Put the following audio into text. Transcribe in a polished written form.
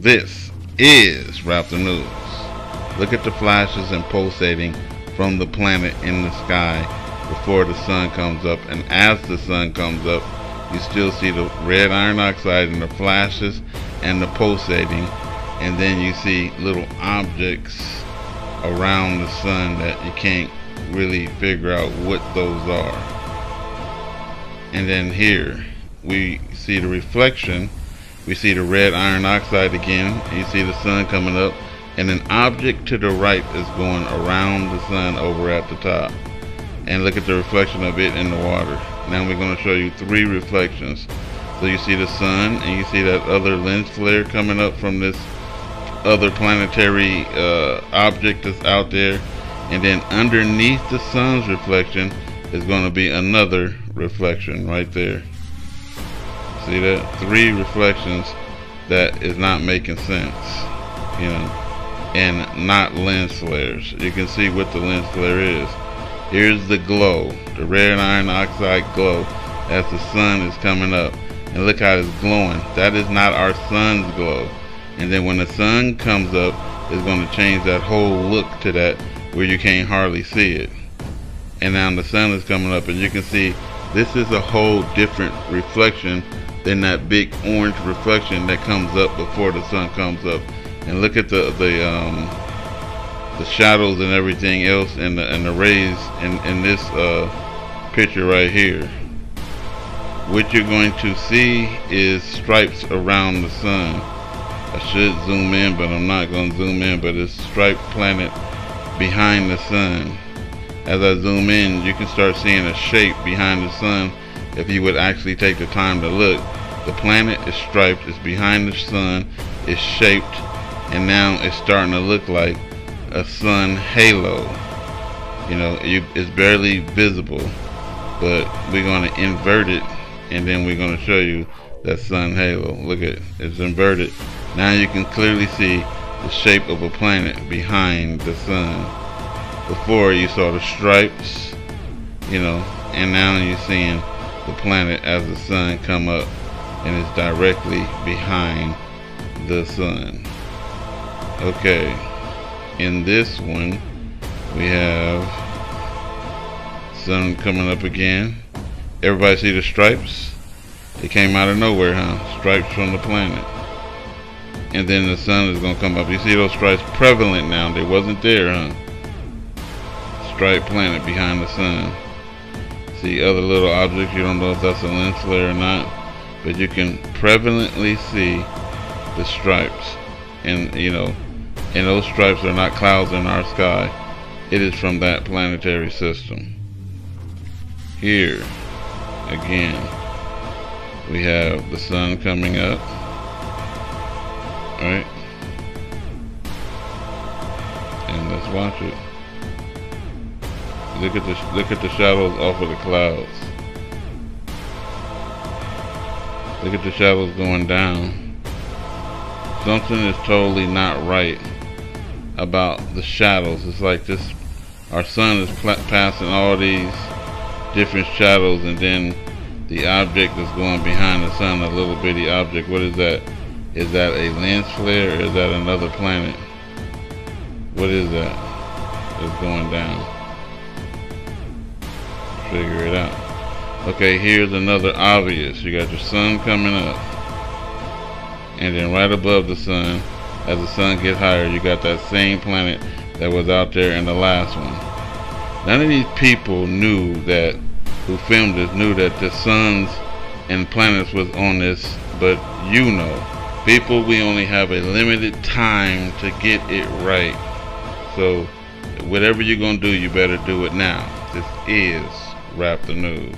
This is Wrap the News. Look at the flashes and pulsating from the planet in the sky before the sun comes up, and as the sun comes up, you still see the red iron oxide and the flashes and the pulsating, and then you see little objects around the sun that you can't really figure out what those are. And then here we see the reflection. We see the red iron oxide again. You see the sun coming up, and an object to the right is going around the sun over at the top. And look at the reflection of it in the water. Now we're going to show you 3 reflections. So you see the sun, and you see that other lens flare coming up from this other planetary object that's out there. And then underneath the sun's reflection is going to be another reflection right there. See that? 3 reflections that is not making sense, you know, and not lens flares. You can see what the lens flare is. Here's the glow, the red iron oxide glow as the sun is coming up. And look how it's glowing. That is not our sun's glow. And then when the sun comes up, it's going to change that whole look to that where you can't hardly see it. And now the sun is coming up, and you can see this is a whole different reflection than that big orange reflection that comes up before the sun comes up. And look at the shadows and everything else, and the rays in this picture right here. What you're going to see is stripes around the sun. I should zoom in, but I'm not going to zoom in. But it's striped planet behind the sun. As I zoom in, you can start seeing a shape behind the sun. If you would actually take the time to look, the planet is striped, it's behind the sun, it's shaped, and now it's starting to look like a sun halo. You know, it's barely visible, but we're going to invert it, and then we're going to show you that sun halo. Look at it, it's inverted. Now you can clearly see the shape of a planet behind the sun. Before you saw the stripes, you know, and now you're seeing the planet as the sun come up, and it's directly behind the sun. Okay, in this one we have sun coming up again. Everybody see the stripes? They came out of nowhere, huh? Stripes from the planet. And then the sun is gonna come up. You see those stripes prevalent now. They wasn't there, huh? Striped planet behind the sun. See other little objects. You don't know if that's a lens flare or not, but you can prevalently see the stripes. And you know, and those stripes are not clouds in our sky. It is from that planetary system. Here again we have the sun coming up. Alright, and let's watch it. Look at the shadows off of the clouds. Look at the shadows going down. Something is totally not right about the shadows. It's like this, our sun is passing all these different shadows, and then the object is going behind the sun, a little bitty object. What is that? Is that a lens flare, or is that another planet? What is that? It's going down. Figure it out. Okay, here's another obvious. You got your sun coming up, and then right above the sun, as the sun gets higher, you got that same planet that was out there in the last one. None of these people knew that, who filmed this, knew that the suns and planets was on this, but you know, people, we only have a limited time to get it right. So whatever you're gonna do, you better do it now. This is Wrap the News.